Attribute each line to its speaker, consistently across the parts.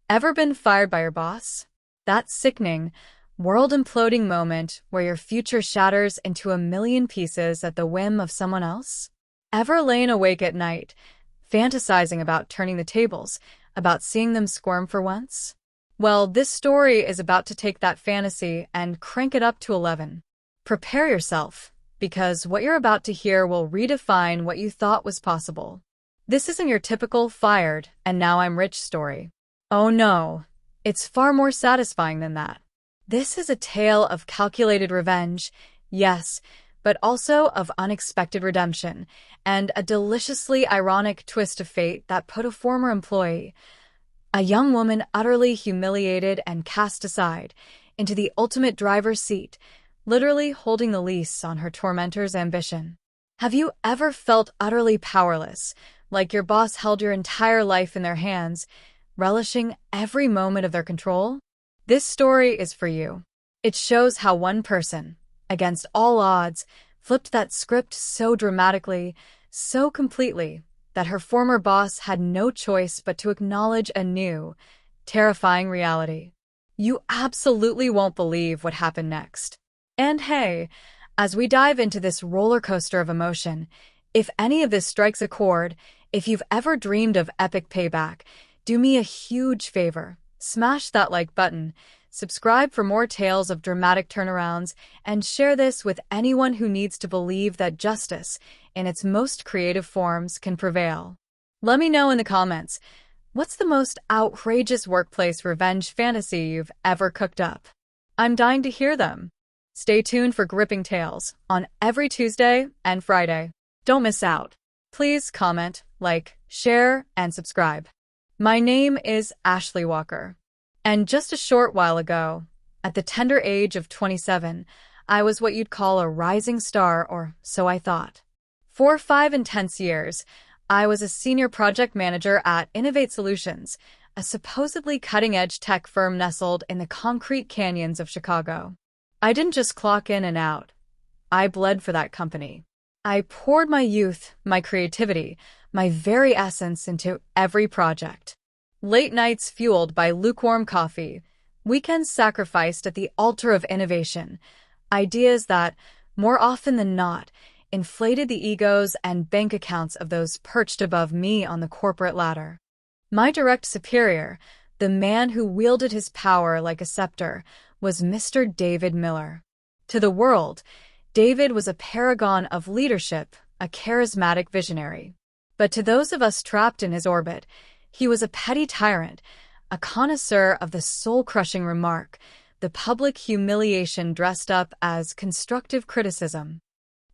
Speaker 1: Ever been fired by your boss? That sickening, world-imploding moment where your future shatters into a million pieces at the whim of someone else? Ever lain awake at night, fantasizing about turning the tables, about seeing them squirm for once? Well, this story is about to take that fantasy and crank it up to 11. Prepare yourself, because what you're about to hear will redefine what you thought was possible. This isn't your typical fired and now I'm rich story. Oh no, it's far more satisfying than that. This is a tale of calculated revenge, yes, but also of unexpected redemption, and a deliciously ironic twist of fate that put a former employee, a young woman utterly humiliated and cast aside, into the ultimate driver's seat, literally holding the leash on her tormentor's ambition. Have you ever felt utterly powerless, like your boss held your entire life in their hands, relishing every moment of their control? This story is for you. It shows how one person, against all odds, flipped that script so dramatically, so completely, that her former boss had no choice but to acknowledge a new, terrifying reality. You absolutely won't believe what happened next. And hey, as we dive into this roller coaster of emotion, if any of this strikes a chord, if you've ever dreamed of epic payback, do me a huge favor. Smash that like button, subscribe for more tales of dramatic turnarounds, and share this with anyone who needs to believe that justice, in its most creative forms, can prevail. Let me know in the comments, what's the most outrageous workplace revenge fantasy you've ever cooked up? I'm dying to hear them. Stay tuned for gripping tales on every Tuesday and Friday. Don't miss out. Please comment, like, share, and subscribe. My name is Ashley Walker, and just a short while ago, at the tender age of 27, I was what you'd call a rising star, or so I thought. For 5 intense years, I was a senior project manager at Innovate Solutions, a supposedly cutting-edge tech firm nestled in the concrete canyons of Chicago. I didn't just clock in and out. I bled for that company. I poured my youth, my creativity, my very essence into every project. Late nights fueled by lukewarm coffee, weekends sacrificed at the altar of innovation, ideas that, more often than not, inflated the egos and bank accounts of those perched above me on the corporate ladder. My direct superior, the man who wielded his power like a scepter, was Mr. David Miller. To the world, David was a paragon of leadership, a charismatic visionary. But to those of us trapped in his orbit, he was a petty tyrant, a connoisseur of the soul-crushing remark, the public humiliation dressed up as constructive criticism.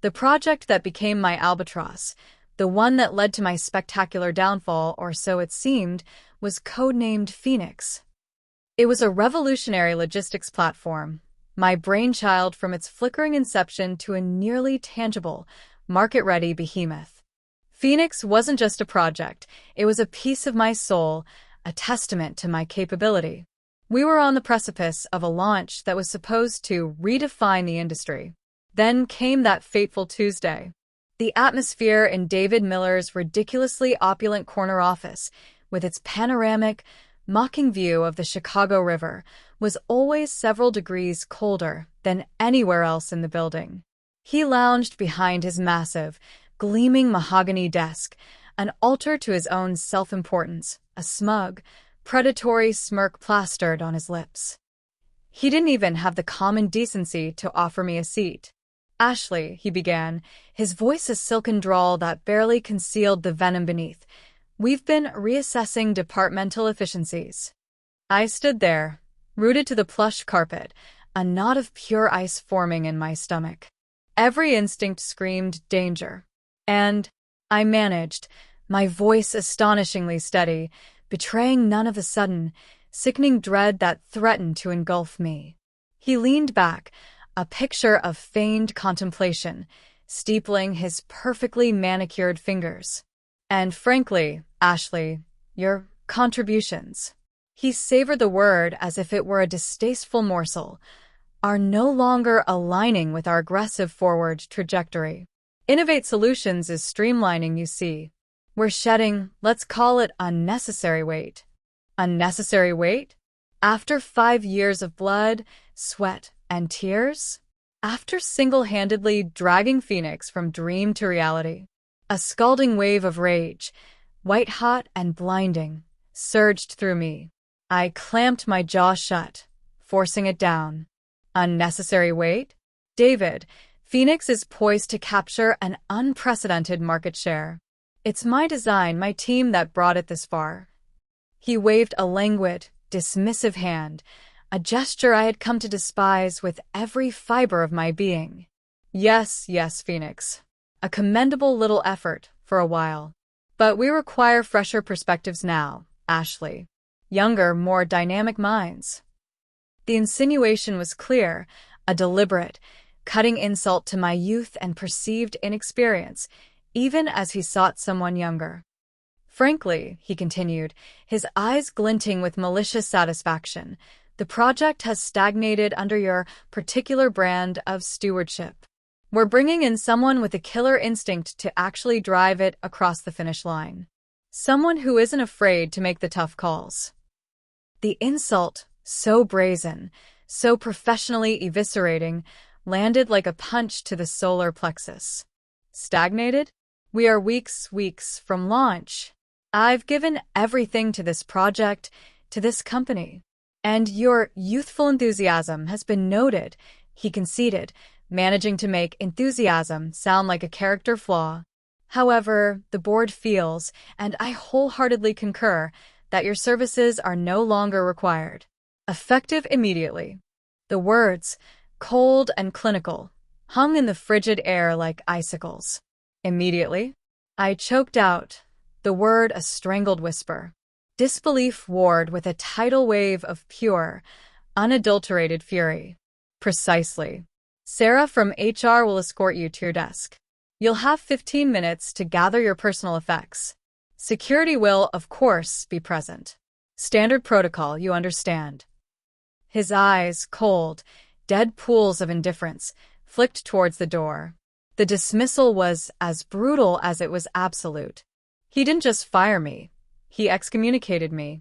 Speaker 1: The project that became my albatross, the one that led to my spectacular downfall, or so it seemed, was codenamed Phoenix. It was a revolutionary logistics platform, my brainchild from its flickering inception to a nearly tangible, market-ready behemoth. Phoenix wasn't just a project, it was a piece of my soul, a testament to my capability. We were on the precipice of a launch that was supposed to redefine the industry. Then came that fateful Tuesday. The atmosphere in David Miller's ridiculously opulent corner office, with its panoramic, mocking view of the Chicago River, was always several degrees colder than anywhere else in the building. He lounged behind his massive, gleaming mahogany desk, an altar to his own self-importance, a smug, predatory smirk plastered on his lips. He didn't even have the common decency to offer me a seat. "Ashley," he began, his voice a silken drawl that barely concealed the venom beneath, "we've been reassessing departmental efficiencies." I stood there, rooted to the plush carpet, a knot of pure ice forming in my stomach. Every instinct screamed danger. And I managed, my voice astonishingly steady, betraying none of the sudden, sickening dread that threatened to engulf me. He leaned back, a picture of feigned contemplation, steepling his perfectly manicured fingers. "And frankly, Ashley, your contributions," He savored the word as if it were a distasteful morsel, are no longer aligning with our aggressive forward trajectory. Innovate Solutions is streamlining, you see. We're shedding, let's call it unnecessary weight. Unnecessary weight? After 5 years of blood, sweat, and tears? After single-handedly dragging Phoenix from dream to reality? A scalding wave of rage, white-hot and blinding, surged through me. I clamped my jaw shut, forcing it down. Unnecessary weight? David, Phoenix is poised to capture an unprecedented market share. It's my design, my team that brought it this far. He waved a languid, dismissive hand, a gesture I had come to despise with every fiber of my being. Yes, Phoenix. A commendable little effort for a while. But we require fresher perspectives now, Ashley. Younger, more dynamic minds. The insinuation was clear, a deliberate, cutting insult to my youth and perceived inexperience, even as he sought someone younger. Frankly, he continued, his eyes glinting with malicious satisfaction, the project has stagnated under your particular brand of stewardship. We're bringing in someone with a killer instinct to actually drive it across the finish line. Someone who isn't afraid to make the tough calls. The insult, so brazen, so professionally eviscerating, landed like a punch to the solar plexus. Stagnated? We are weeks from launch. I've given everything to this project, to this company. And your youthful enthusiasm has been noted, he conceded, managing to make enthusiasm sound like a character flaw. However, the board feels, and I wholeheartedly concur, that your services are no longer required. Effective immediately. The words, cold and clinical, hung in the frigid air like icicles. Immediately? I choked out, the word a strangled whisper. Disbelief warred with a tidal wave of pure, unadulterated fury. Precisely. Sarah from HR will escort you to your desk. You'll have 15 minutes to gather your personal effects. Security will, of course, be present. Standard protocol, you understand. His eyes, cold, dead pools of indifference, flicked towards the door. The dismissal was as brutal as it was absolute. He didn't just fire me. He excommunicated me.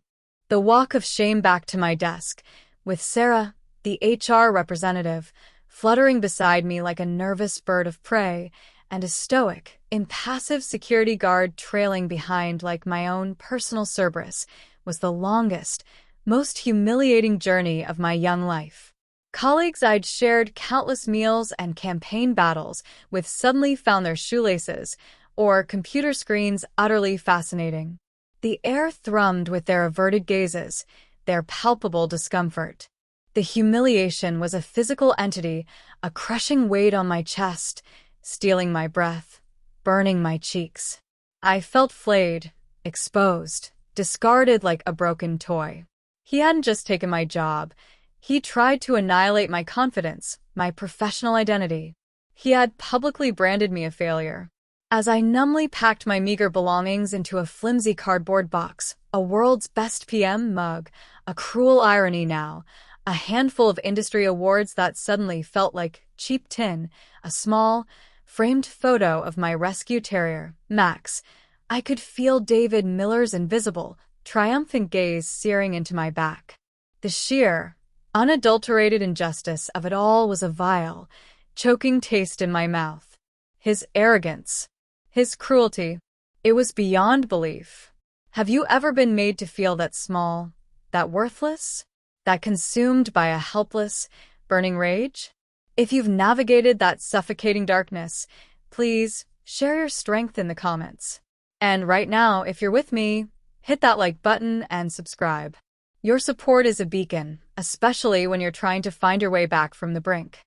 Speaker 1: The walk of shame back to my desk, with Sarah, the HR representative, fluttering beside me like a nervous bird of prey, and a stoic, impassive security guard trailing behind like my own personal Cerberus, was the longest, most humiliating journey of my young life. Colleagues I'd shared countless meals and campaign battles with suddenly found their shoelaces, or computer screens utterly fascinating. The air thrummed with their averted gazes, their palpable discomfort. The humiliation was a physical entity, a crushing weight on my chest, stealing my breath, burning my cheeks. I felt flayed, exposed, discarded like a broken toy. He hadn't just taken my job. He tried to annihilate my confidence, my professional identity. He had publicly branded me a failure. As I numbly packed my meager belongings into a flimsy cardboard box, a world's best PM mug, a cruel irony now, a handful of industry awards that suddenly felt like cheap tin, a small, framed photo of my rescue terrier, Max, I could feel David Miller's invisible, triumphant gaze searing into my back. The sheer, unadulterated injustice of it all was a vile, choking taste in my mouth. His arrogance, his cruelty, it was beyond belief. Have you ever been made to feel that small, that worthless, that consumed by a helpless, burning rage? If you've navigated that suffocating darkness, please share your strength in the comments. And right now, if you're with me, hit that like button and subscribe. Your support is a beacon, especially when you're trying to find your way back from the brink.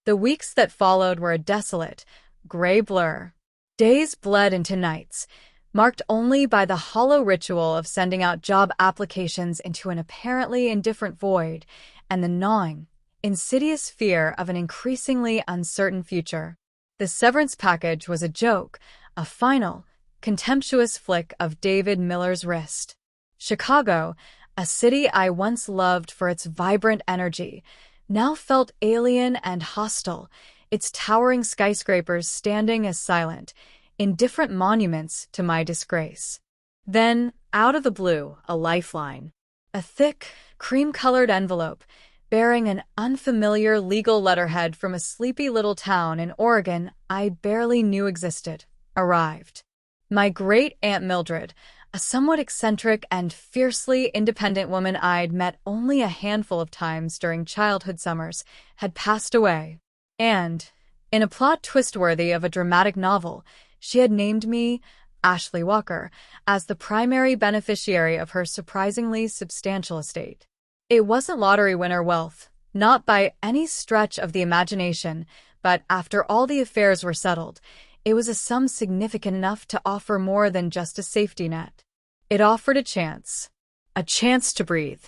Speaker 1: The weeks that followed were a desolate, gray blur. Days bled into nights, marked only by the hollow ritual of sending out job applications into an apparently indifferent void and the gnawing, insidious fear of an increasingly uncertain future. The severance package was a joke, a final, contemptuous flick of David Miller's wrist. Chicago, A city I once loved for its vibrant energy now felt alien and hostile, its towering skyscrapers standing as silent, indifferent monuments to my disgrace. Then, out of the blue, a lifeline. A thick, cream-colored envelope bearing an unfamiliar legal letterhead from a sleepy little town in Oregon I barely knew existed, arrived. My great-aunt Mildred, a somewhat eccentric and fiercely independent woman I'd met only a handful of times during childhood summers, had passed away. And, in a plot twist worthy of a dramatic novel, she had named me, Ashley Walker, as the primary beneficiary of her surprisingly substantial estate. It wasn't lottery winner wealth, not by any stretch of the imagination, but after all the affairs were settled, it was a sum significant enough to offer more than just a safety net. It offered a chance to breathe,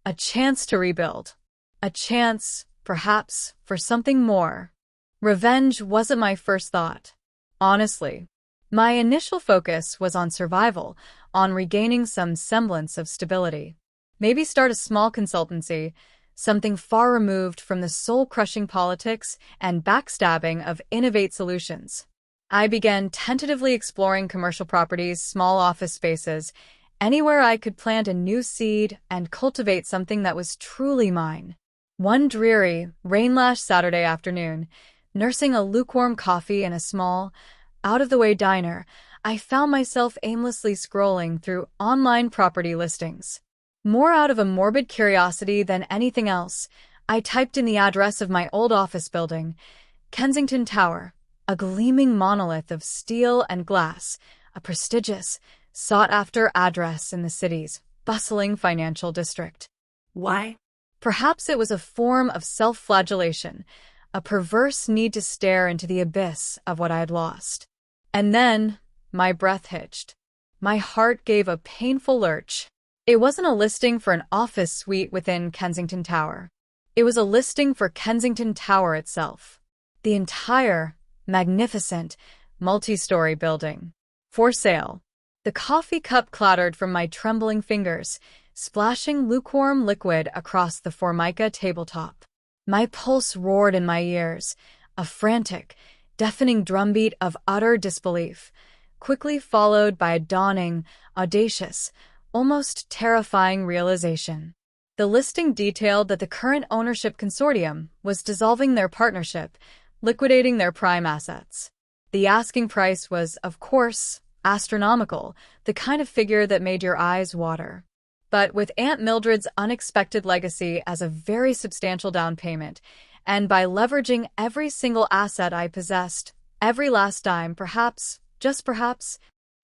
Speaker 1: a chance to rebuild, a chance, perhaps, for something more. Revenge wasn't my first thought. Honestly, my initial focus was on survival, on regaining some semblance of stability. Maybe start a small consultancy, something far removed from the soul-crushing politics and backstabbing of Innovate Solutions. I began tentatively exploring commercial properties, small office spaces, anywhere I could plant a new seed and cultivate something that was truly mine. One dreary, rain-lashed Saturday afternoon, nursing a lukewarm coffee in a small, out-of-the-way diner, I found myself aimlessly scrolling through online property listings. More out of a morbid curiosity than anything else, I typed in the address of my old office building, Kensington Tower, a gleaming monolith of steel and glass, a prestigious, sought-after address in the city's bustling financial district.
Speaker 2: Why?
Speaker 1: Perhaps it was a form of self-flagellation, a perverse need to stare into the abyss of what I had lost. And then, my breath hitched. My heart gave a painful lurch. It wasn't a listing for an office suite within Kensington Tower. It was a listing for Kensington Tower itself. The entire, magnificent, multi-story building. For sale. The coffee cup clattered from my trembling fingers, splashing lukewarm liquid across the Formica tabletop. My pulse roared in my ears, a frantic, deafening drumbeat of utter disbelief, quickly followed by a dawning, audacious, almost terrifying realization. The listing detailed that the current ownership consortium was dissolving their partnership, liquidating their prime assets. The asking price was, of course, astronomical, the kind of figure that made your eyes water. But with Aunt Mildred's unexpected legacy as a very substantial down payment, and by leveraging every single asset I possessed, every last dime, perhaps, just perhaps,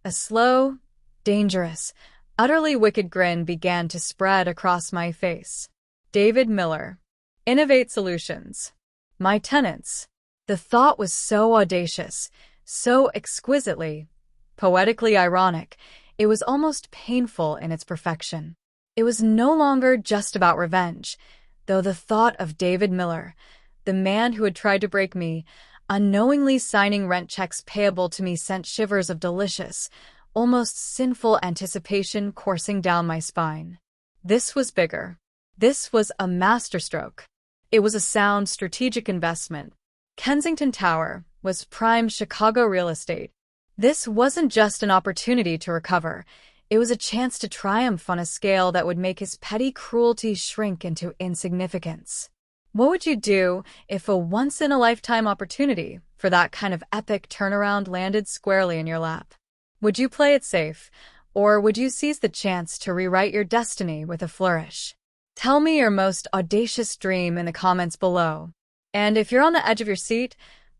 Speaker 1: a slow, dangerous, utterly wicked grin began to spread across my face. David Miller. Innovate Solutions. My tenants. The thought was so audacious, so exquisitely, poetically ironic, it was almost painful in its perfection. It was no longer just about revenge, though the thought of David Miller, the man who had tried to break me, unknowingly signing rent checks payable to me sent shivers of delicious, almost sinful anticipation coursing down my spine. This was bigger. This was a masterstroke. It was a sound, strategic investment. Kensington Tower was prime Chicago real estate. This wasn't just an opportunity to recover. It was a chance to triumph on a scale that would make his petty cruelty shrink into insignificance. What would you do if a once-in-a-lifetime opportunity for that kind of epic turnaround landed squarely in your lap? Would you play it safe, or would you seize the chance to rewrite your destiny with a flourish? Tell me your most audacious dream in the comments below. And if you're on the edge of your seat,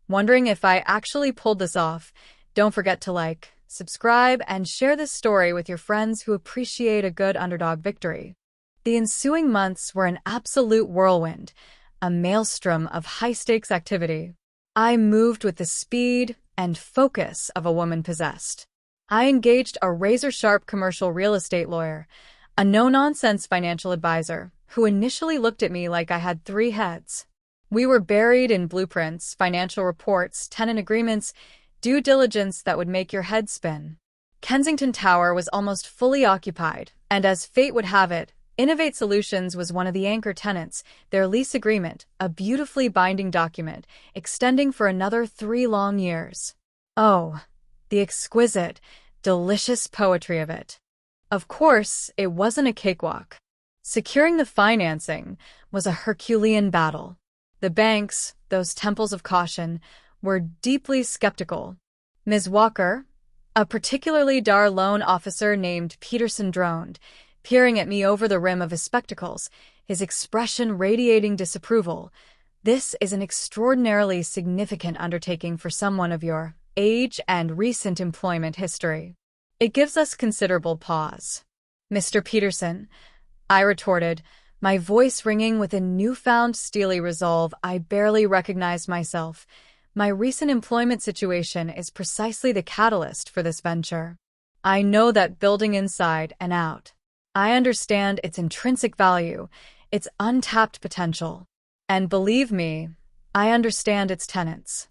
Speaker 1: wondering if I actually pulled this off, don't forget to like, subscribe, and share this story with your friends who appreciate a good underdog victory. The ensuing months were an absolute whirlwind, a maelstrom of high-stakes activity. I moved with the speed and focus of a woman possessed. I engaged a razor-sharp commercial real estate lawyer, a no-nonsense financial advisor, who initially looked at me like I had 3 heads. We were buried in blueprints, financial reports, tenant agreements, due diligence that would make your head spin. Kensington Tower was almost fully occupied, and as fate would have it, Innovate Solutions was one of the anchor tenants, their lease agreement, a beautifully binding document, extending for another 3 long years. Oh, the exquisite, delicious poetry of it. Of course, it wasn't a cakewalk. Securing the financing was a Herculean battle. The banks, those temples of caution, were deeply skeptical. Ms. Walker, a particularly dire loan officer named Peterson, droned, peering at me over the rim of his spectacles, his expression radiating disapproval. This is an extraordinarily significant undertaking for someone of your age and recent employment history. It gives us considerable pause. Mr. Peterson, I retorted, my voice ringing with a newfound steely resolve. I barely recognized myself. My recent employment situation is precisely the catalyst for this venture. I know that building inside and out. I understand its intrinsic value, its untapped potential. And believe me, I understand its tenets.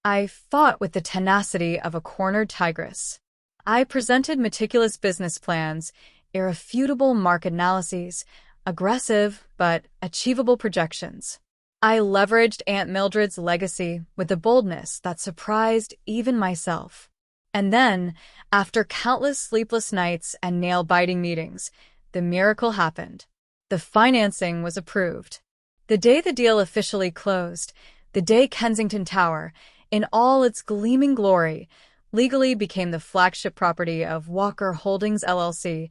Speaker 1: I fought with the tenacity of a cornered tigress. I presented meticulous business plans, irrefutable market analyses, aggressive but achievable projections. I leveraged Aunt Mildred's legacy with a boldness that surprised even myself. And then, after countless sleepless nights and nail-biting meetings, the miracle happened. The financing was approved. The day the deal officially closed, the day Kensington Tower, in all its gleaming glory, legally became the flagship property of Walker Holdings LLC,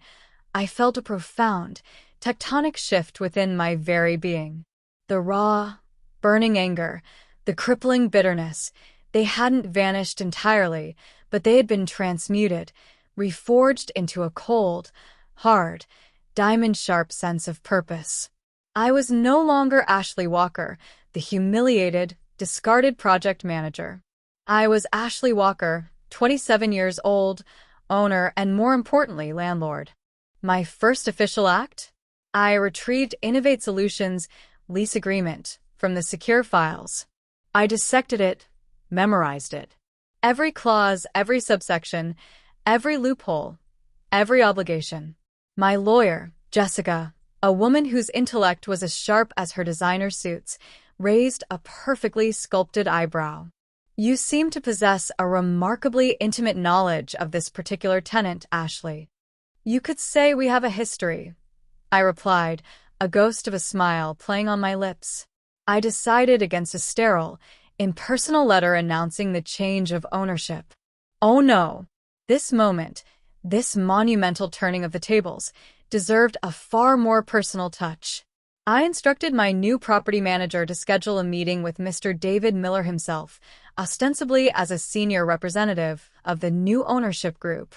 Speaker 1: I felt a profound, tectonic shift within my very being. The raw, burning anger, the crippling bitterness, they hadn't vanished entirely, but they had been transmuted, reforged into a cold, hard, diamond-sharp sense of purpose. I was no longer Ashley Walker, the humiliated, discarded project manager. I was Ashley Walker, 27 years old, owner, and more importantly, landlord. My first official act? I retrieved Innovate Solutions' lease agreement from the secure files. I dissected it, memorized it. Every clause, every subsection, every loophole, every obligation. My lawyer, Jessica, a woman whose intellect was as sharp as her designer suits, raised a perfectly sculpted eyebrow. You seem to possess a remarkably intimate knowledge of this particular tenant, Ashley. You could say we have a history, I replied, a ghost of a smile playing on my lips. I decided against a sterile, impersonal letter announcing the change of ownership. Oh no! This moment, this monumental turning of the tables, deserved a far more personal touch. I instructed my new property manager to schedule a meeting with Mr. David Miller himself, ostensibly as a senior representative of the new ownership group.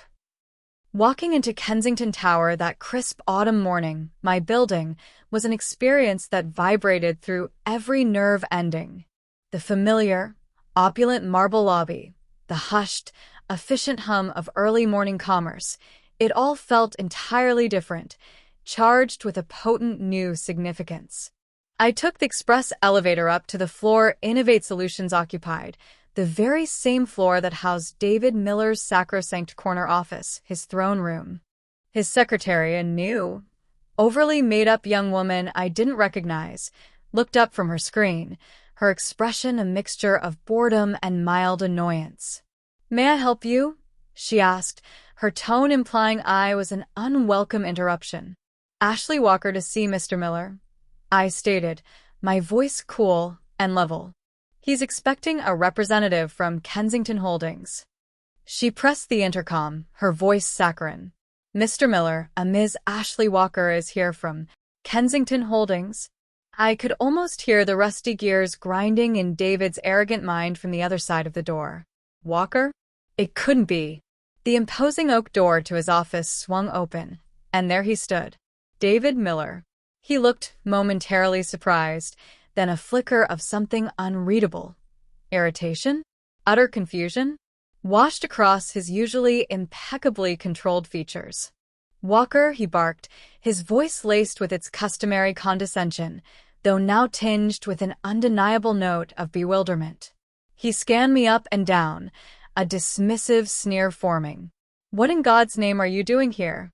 Speaker 1: Walking into Kensington Tower that crisp autumn morning, my building, was an experience that vibrated through every nerve ending. The familiar, opulent marble lobby, the hushed, efficient hum of early morning commerce, it all felt entirely different, charged with a potent new significance. I took the express elevator up to the floor Innovate Solutions occupied, the very same floor that housed David Miller's sacrosanct corner office, his throne room. His secretary, a new, overly made-up young woman I didn't recognize, looked up from her screen, her expression a mixture of boredom and mild annoyance. "May I help you?" she asked, her tone implying I was an unwelcome interruption. "Ashley Walker to see Mr. Miller," I stated, my voice cool and level. "He's expecting a representative from Kensington Holdings." She pressed the intercom, her voice saccharine. "Mr. Miller, a Ms. Ashley Walker is here from Kensington Holdings." I could almost hear the rusty gears grinding in David's arrogant mind from the other side of the door. Walker? It couldn't be. The imposing oak door to his office swung open, and there he stood. David Miller. He looked momentarily surprised, then a flicker of something unreadable. Irritation? Utter confusion? Washed across his usually impeccably controlled features. "Walker," he barked, his voice laced with its customary condescension, though now tinged with an undeniable note of bewilderment. He scanned me up and down, a dismissive sneer forming. "What in God's name are you doing here?"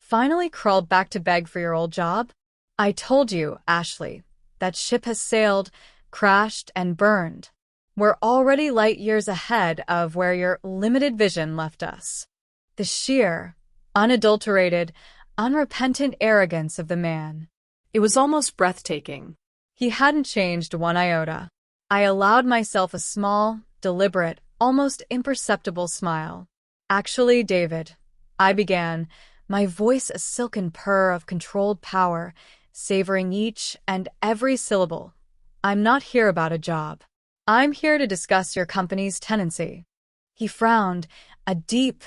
Speaker 1: Finally crawled back to beg for your old job? I told you, Ashley, that ship has sailed, crashed, and burned. We're already light years ahead of where your limited vision left us. The sheer, unadulterated, unrepentant arrogance of the man.
Speaker 2: It was almost breathtaking.
Speaker 1: He hadn't changed one iota. I allowed myself a small, deliberate, almost imperceptible smile. Actually, David, I began, my voice a silken purr of controlled power, savoring each and every syllable. I'm not here about a job. I'm here to discuss your company's tenancy. He frowned, a deep,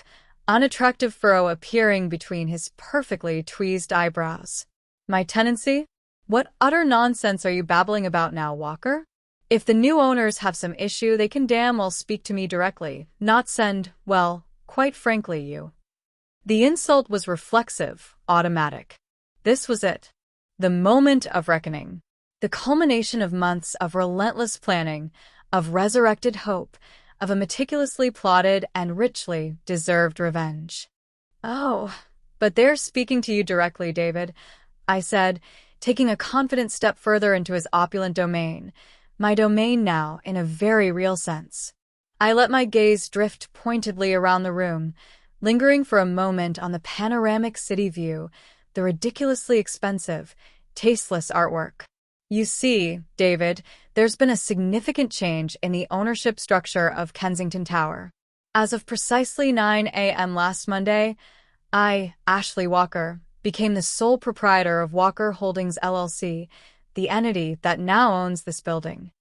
Speaker 1: unattractive furrow appearing between his perfectly tweezed eyebrows. My tenancy? What utter nonsense are you babbling about now, Walker? If the new owners have some issue, they can damn well speak to me directly, not send, well, quite frankly, you. The insult was reflexive, automatic. This was it. The moment of reckoning. The culmination of months of relentless planning, of resurrected hope, of a meticulously plotted and richly deserved revenge. Oh, but they're speaking to you directly, David, I said, taking a confident step further into his opulent domain, my domain now in a very real sense. I let my gaze drift pointedly around the room, lingering for a moment on the panoramic city view, the ridiculously expensive, tasteless artwork. You see, David, there's been a significant change in the ownership structure of Kensington Tower. As of precisely 9 a.m. last Monday, I, Ashley Walker, became the sole proprietor of Walker Holdings LLC, the entity that now owns this building.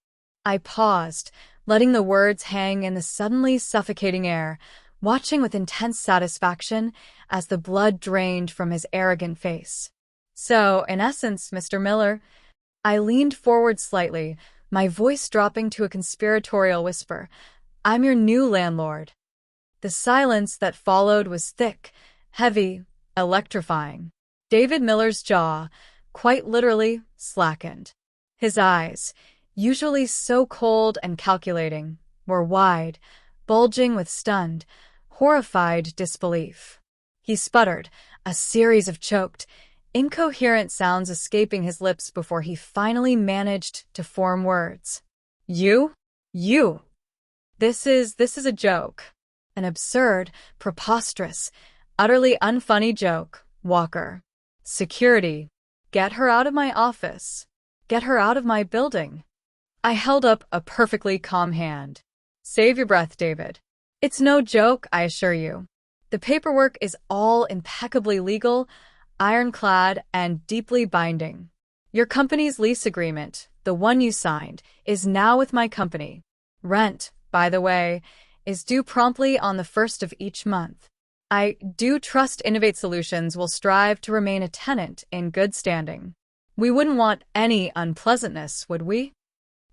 Speaker 1: I paused, letting the words hang in the suddenly suffocating air, watching with intense satisfaction as the blood drained from his arrogant face. So, in essence, Mr. Miller, I leaned forward slightly, my voice dropping to a conspiratorial whisper, I'm your new landlord. The silence that followed was thick, heavy, electrifying. David Miller's jaw, quite literally, slackened. His eyes, usually so cold and calculating, were wide, bulging with stunned, horrified disbelief. He sputtered, a series of choked, incoherent sounds escaping his lips before he finally managed to form words. You? This is a joke. An absurd, preposterous, utterly unfunny joke, Walker. Security. Get her out of my office. Get her out of my building. I held up a perfectly calm hand. Save your breath, David. It's no joke, I assure you. The paperwork is all impeccably legal, ironclad, and deeply binding. Your company's lease agreement, the one you signed, is now with my company. Rent, by the way, is due promptly on the 1st of each month. I do trust Innovate Solutions will strive to remain a tenant in good standing. We wouldn't want any unpleasantness, would we?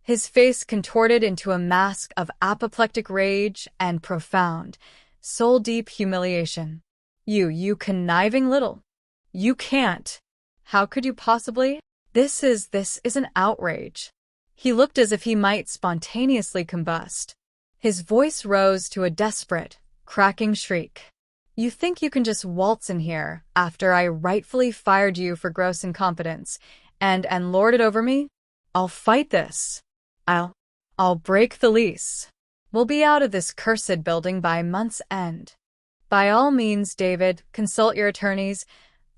Speaker 1: His face contorted into a mask of apoplectic rage and profound, soul-deep humiliation. You conniving little. You can't. How could you possibly? This is an outrage. He looked as if he might spontaneously combust. His voice rose to a desperate, cracking shriek. You think you can just waltz in here after I rightfully fired you for gross incompetence and lord it over me? I'll fight this. I'll break the lease. We'll be out of this cursed building by month's end. By all means, David, consult your attorneys,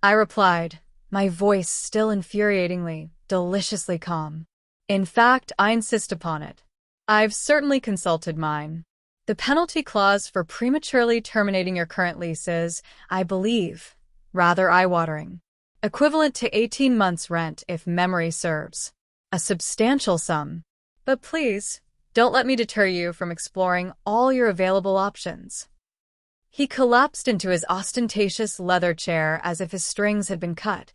Speaker 1: I replied, my voice still infuriatingly, deliciously calm. In fact, I insist upon it. I've certainly consulted mine. The penalty clause for prematurely terminating your current lease is, I believe, rather eye-watering. Equivalent to 18 months' rent if memory serves. A substantial sum. But please, don't let me deter you from exploring all your available options. He collapsed into his ostentatious leather chair as if his strings had been cut,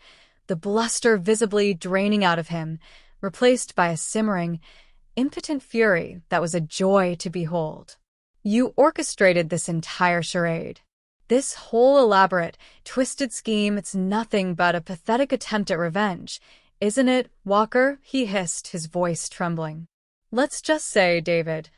Speaker 1: the bluster visibly draining out of him, replaced by a simmering, impotent fury that was a joy to behold. You orchestrated this entire charade. This whole elaborate, twisted scheme, it's nothing but a pathetic attempt at revenge, isn't it, Walker? He hissed, his voice trembling. Let's just say, David,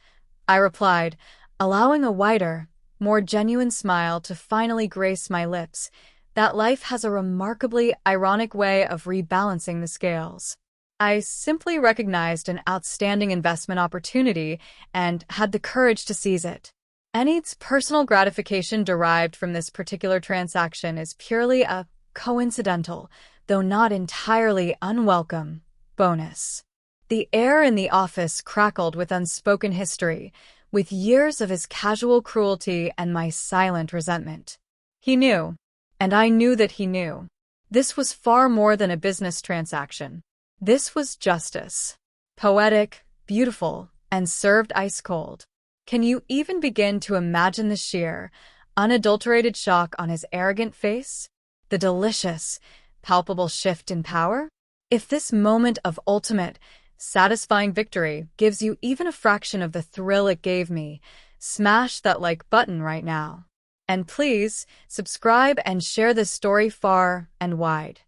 Speaker 1: I replied, allowing a wider, more genuine smile to finally grace my lips, that life has a remarkably ironic way of rebalancing the scales. I simply recognized an outstanding investment opportunity and had the courage to seize it. Any personal gratification derived from this particular transaction is purely a coincidental, though not entirely unwelcome, bonus. The air in the office crackled with unspoken history, with years of his casual cruelty and my silent resentment. He knew, and I knew that he knew. This was far more than a business transaction. This was justice. Poetic, beautiful, and served ice cold. Can you even begin to imagine the sheer, unadulterated shock on his arrogant face? The delicious, palpable shift in power? If this moment of ultimate, satisfying victory gives you even a fraction of the thrill it gave me, smash that like button right now. And please, subscribe and share this story far and wide.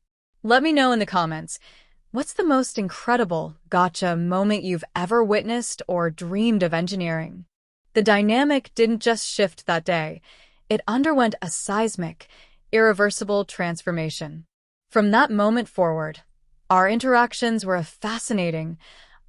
Speaker 1: Let me know in the comments, what's the most incredible gotcha moment you've ever witnessed or dreamed of engineering? The dynamic didn't just shift that day, it underwent a seismic, irreversible transformation. From that moment forward, our interactions were a fascinating,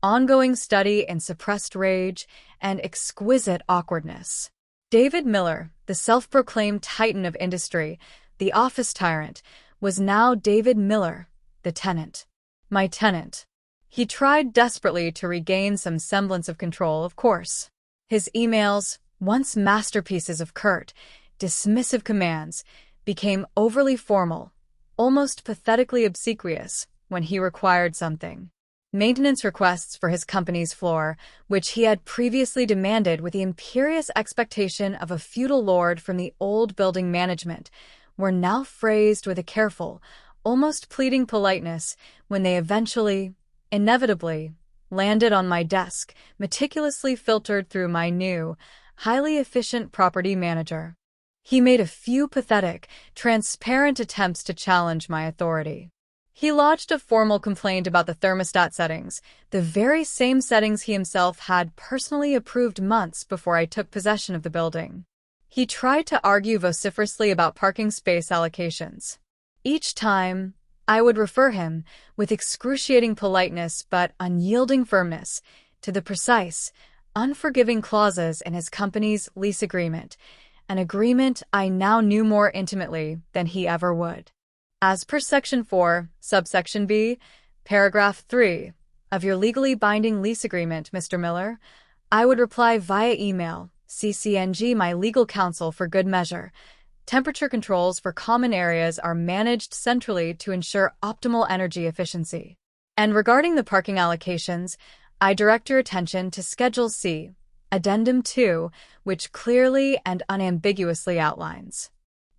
Speaker 1: ongoing study in suppressed rage and exquisite awkwardness. David Miller, the self-proclaimed titan of industry, the office tyrant, was now David Miller, the tenant. My tenant. He tried desperately to regain some semblance of control, of course. His emails, once masterpieces of curt, dismissive commands, became overly formal, almost pathetically obsequious when he required something. Maintenance requests for his company's floor, which he had previously demanded with the imperious expectation of a feudal lord from the old building management, were now phrased with a careful, almost pleading politeness when they eventually, inevitably, landed on my desk, meticulously filtered through my new, highly efficient property manager. He made a few pathetic, transparent attempts to challenge my authority. He lodged a formal complaint about the thermostat settings, the very same settings he himself had personally approved months before I took possession of the building. He tried to argue vociferously about parking space allocations. Each time, I would refer him, with excruciating politeness but unyielding firmness, to the precise, unforgiving clauses in his company's lease agreement, an agreement I now knew more intimately than he ever would. As per Section 4, subsection B, paragraph 3, of your legally binding lease agreement, Mr. Miller, I would reply via email, CCNG my legal counsel for good measure. Temperature controls for common areas are managed centrally to ensure optimal energy efficiency. And regarding the parking allocations, I direct your attention to Schedule C, Addendum 2, which clearly and unambiguously outlines.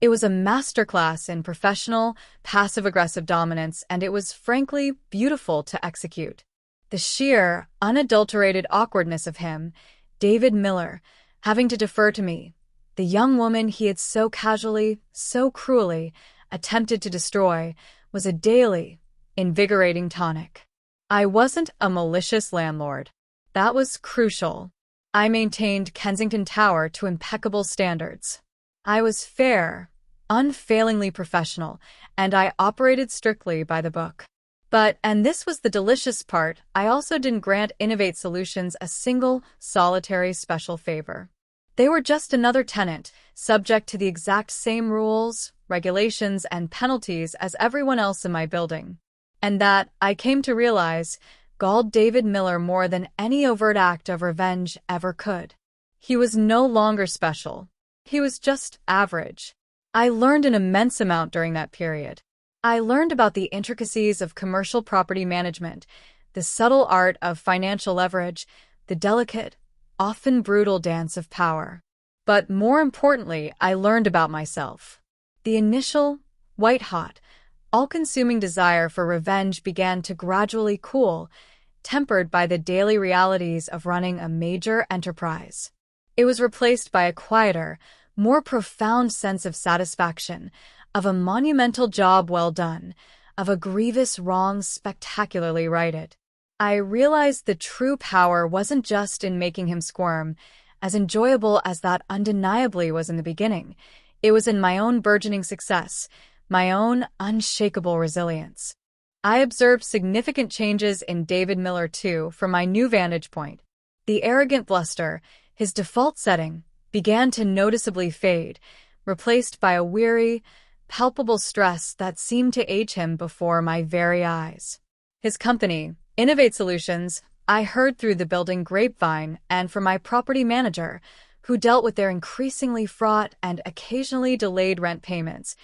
Speaker 1: It was a masterclass in professional, passive-aggressive dominance, and it was frankly beautiful to execute. The sheer, unadulterated awkwardness of him, David Miller, having to defer to me, the young woman he had so casually, so cruelly, attempted to destroy, was a daily, invigorating tonic. I wasn't a malicious landlord. That was crucial. I maintained Kensington Tower to impeccable standards. I was fair, unfailingly professional, and I operated strictly by the book. But, and this was the delicious part, I also didn't grant Innovate Solutions a single, solitary special favor. They were just another tenant, subject to the exact same rules, regulations, and penalties as everyone else in my building. And that, I came to realize, galled David Miller more than any overt act of revenge ever could. He was no longer special. He was just average. I learned an immense amount during that period. I learned about the intricacies of commercial property management, the subtle art of financial leverage, the delicate, often brutal dance of power. But more importantly, I learned about myself. The initial, white-hot, all-consuming desire for revenge began to gradually cool, tempered by the daily realities of running a major enterprise. It was replaced by a quieter, more profound sense of satisfaction, of a monumental job well done, of a grievous wrong spectacularly righted. I realized the true power wasn't just in making him squirm, as enjoyable as that undeniably was in the beginning. It was in my own burgeoning success, my own unshakable resilience. I observed significant changes in David Miller, too, from my new vantage point. The arrogant bluster, his default setting, began to noticeably fade, replaced by a weary, palpable stress that seemed to age him before my very eyes. His company, Innovate Solutions, I heard through the building grapevine and from my property manager, who dealt with their increasingly fraught and occasionally delayed rent payments,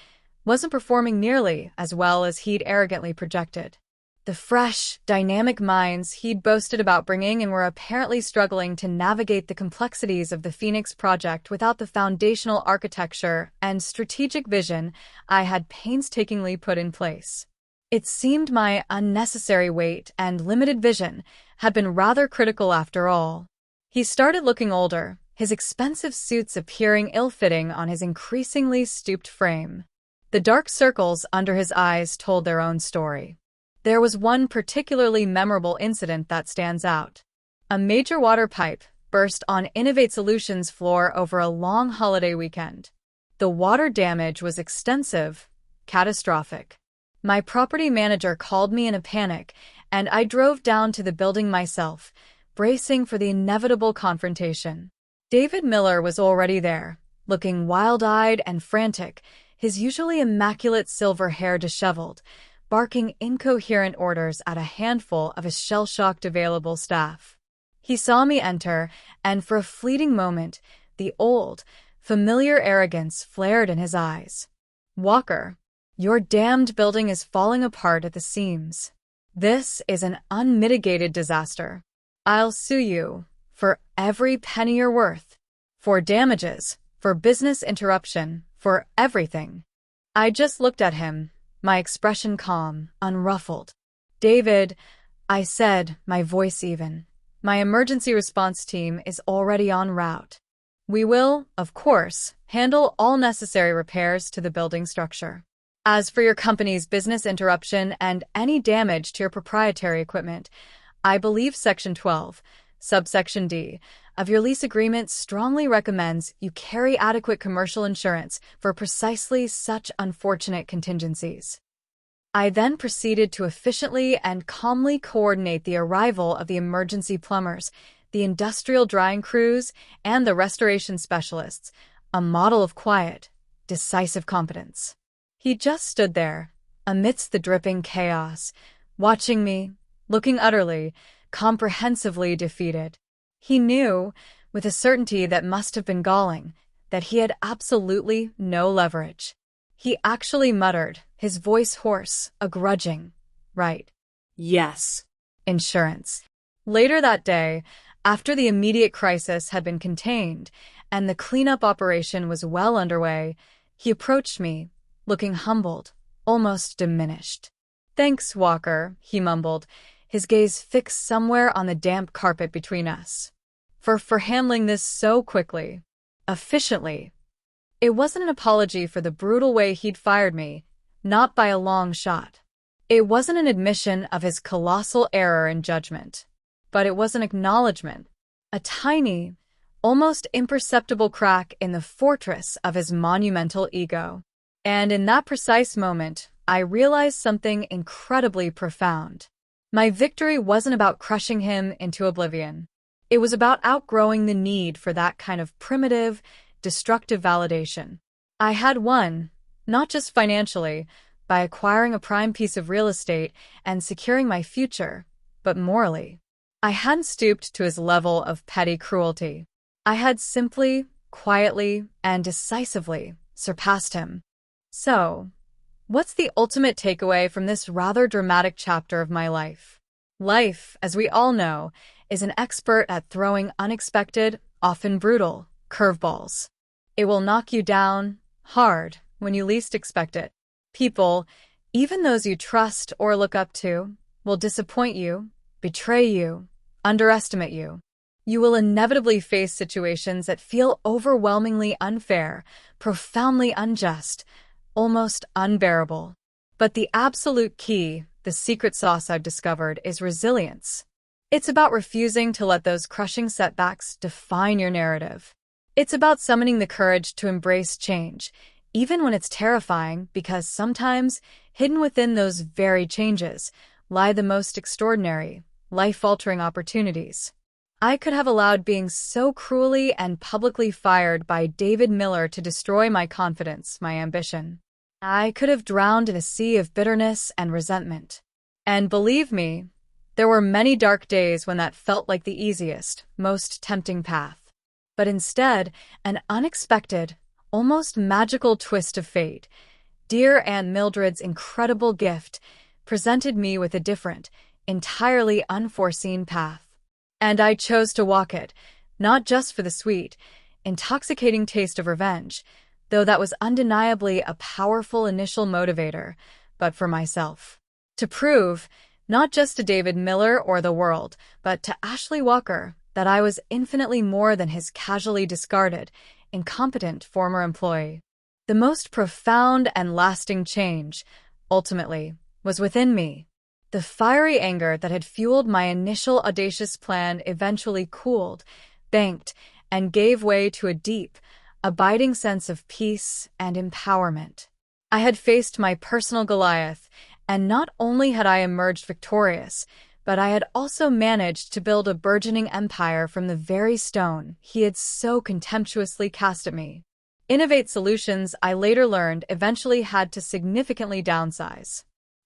Speaker 1: wasn't performing nearly as well as he'd arrogantly projected. The fresh, dynamic minds he'd boasted about bringing in were apparently struggling to navigate the complexities of the Phoenix project without the foundational architecture and strategic vision I had painstakingly put in place. It seemed my unnecessary weight and limited vision had been rather critical after all. He started looking older, his expensive suits appearing ill-fitting on his increasingly stooped frame. The dark circles under his eyes told their own story. There was one particularly memorable incident that stands out. A major water pipe burst on Innovate Solutions' floor over a long holiday weekend. The water damage was extensive, catastrophic. My property manager called me in a panic, and I drove down to the building myself, bracing for the inevitable confrontation. David Miller was already there, looking wild-eyed and frantic, his usually immaculate silver hair disheveled, barking incoherent orders at a handful of his shell-shocked available staff. He saw me enter, and for a fleeting moment, the old, familiar arrogance flared in his eyes. "Walker, your damned building is falling apart at the seams. This is an unmitigated disaster. I'll sue you for every penny you're worth, for damages, for business interruption, for everything." I just looked at him, my expression calm, unruffled. "David," I said, my voice even, "my emergency response team is already en route. We will, of course, handle all necessary repairs to the building structure. As for your company's business interruption and any damage to your proprietary equipment, I believe Section 12, subsection D, of your lease agreement strongly recommends you carry adequate commercial insurance for precisely such unfortunate contingencies." I then proceeded to efficiently and calmly coordinate the arrival of the emergency plumbers, the industrial drying crews, and the restoration specialists, a model of quiet, decisive competence. He just stood there, amidst the dripping chaos, watching me, looking utterly, comprehensively defeated. He knew, with a certainty that must have been galling, that he had absolutely no leverage. He actually muttered, his voice hoarse, a grudging, "Right.
Speaker 2: Yes."
Speaker 1: Insurance. Later that day, after the immediate crisis had been contained and the cleanup operation was well underway, he approached me, looking humbled, almost diminished. "Thanks, Walker," he mumbled, his gaze fixed somewhere on the damp carpet between us. For handling this so quickly, efficiently." It wasn't an apology for the brutal way he'd fired me, not by a long shot. It wasn't an admission of his colossal error in judgment, but it was an acknowledgement, a tiny, almost imperceptible crack in the fortress of his monumental ego. And in that precise moment, I realized something incredibly profound. My victory wasn't about crushing him into oblivion. It was about outgrowing the need for that kind of primitive, destructive validation. I had won, not just financially, by acquiring a prime piece of real estate and securing my future, but morally. I hadn't stooped to his level of petty cruelty. I had simply, quietly, and decisively surpassed him. So, what's the ultimate takeaway from this rather dramatic chapter of my life? Life, as we all know, is an expert at throwing unexpected, often brutal, curveballs. It will knock you down, hard, when you least expect it. People, even those you trust or look up to, will disappoint you, betray you, underestimate you. You will inevitably face situations that feel overwhelmingly unfair, profoundly unjust, almost unbearable. But the absolute key, the secret sauce I've discovered, is resilience. It's about refusing to let those crushing setbacks define your narrative. It's about summoning the courage to embrace change, even when it's terrifying, because sometimes, hidden within those very changes, lie the most extraordinary, life-altering opportunities. I could have allowed being so cruelly and publicly fired by David Miller to destroy my confidence, my ambition. I could have drowned in a sea of bitterness and resentment. And believe me, there were many dark days when that felt like the easiest, most tempting path. But instead, an unexpected, almost magical twist of fate, dear Aunt Mildred's incredible gift, presented me with a different, entirely unforeseen path. And I chose to walk it, not just for the sweet, intoxicating taste of revenge, though that was undeniably a powerful initial motivator, but for myself. To prove, not just to David Miller or the world, but to Ashley Walker, that I was infinitely more than his casually discarded, incompetent former employee. The most profound and lasting change, ultimately, was within me. The fiery anger that had fueled my initial audacious plan eventually cooled, banked, and gave way to a deep, abiding sense of peace and empowerment. I had faced my personal Goliath, and not only had I emerged victorious, but I had also managed to build a burgeoning empire from the very stone he had so contemptuously cast at me. Innovate Solutions, I later learned, eventually had to significantly downsize.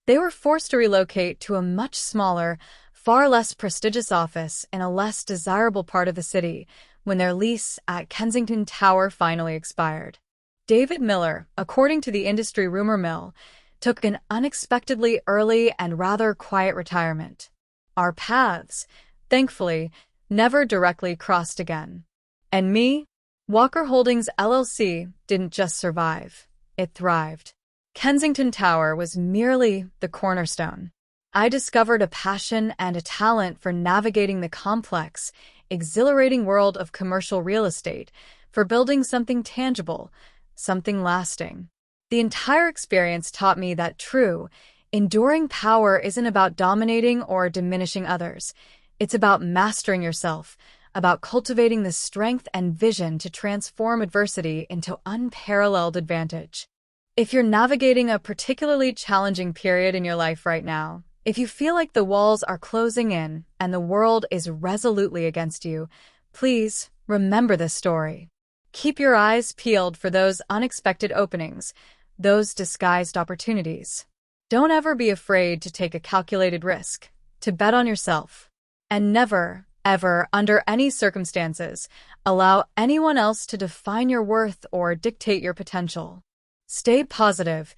Speaker 1: They were forced to relocate to a much smaller, far less prestigious office in a less desirable part of the city when their lease at Kensington Tower finally expired. David Miller, according to the industry rumor mill, took an unexpectedly early and rather quiet retirement. Our paths, thankfully, never directly crossed again. And me? Walker Holdings LLC didn't just survive, it thrived. Kensington Tower was merely the cornerstone. I discovered a passion and a talent for navigating the complex, exhilarating world of commercial real estate, for building something tangible, something lasting. The entire experience taught me that true, enduring power isn't about dominating or diminishing others. It's about mastering yourself, about cultivating the strength and vision to transform adversity into unparalleled advantage. If you're navigating a particularly challenging period in your life right now, if you feel like the walls are closing in and the world is resolutely against you, please remember this story. Keep your eyes peeled for those unexpected openings, those disguised opportunities. Don't ever be afraid to take a calculated risk, to bet on yourself. And never, ever, under any circumstances, allow anyone else to define your worth or dictate your potential. Stay positive,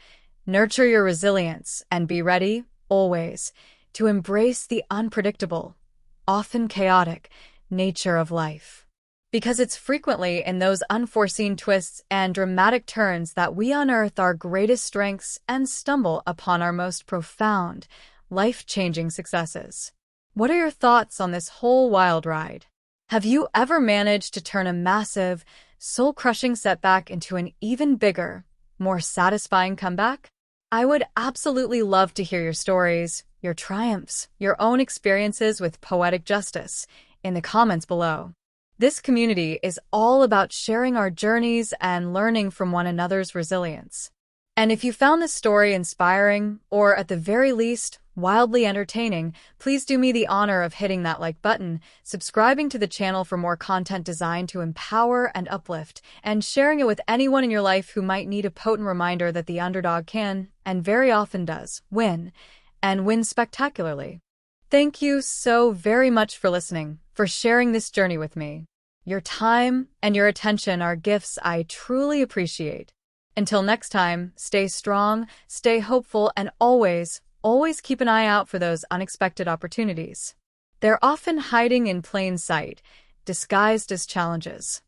Speaker 1: nurture your resilience, and be ready, always, to embrace the unpredictable, often chaotic, nature of life. Because it's frequently in those unforeseen twists and dramatic turns that we unearth our greatest strengths and stumble upon our most profound, life-changing successes. What are your thoughts on this whole wild ride? Have you ever managed to turn a massive, soul-crushing setback into an even bigger, more satisfying comeback? I would absolutely love to hear your stories, your triumphs, your own experiences with poetic justice in the comments below. This community is all about sharing our journeys and learning from one another's resilience. And if you found this story inspiring, or at the very least, wildly entertaining, please do me the honor of hitting that like button, subscribing to the channel for more content designed to empower and uplift, and sharing it with anyone in your life who might need a potent reminder that the underdog can, and very often does, win, and win spectacularly. Thank you so very much for listening, for sharing this journey with me. Your time and your attention are gifts I truly appreciate. Until next time, stay strong, stay hopeful, and always keep an eye out for those unexpected opportunities. They're often hiding in plain sight, disguised as challenges.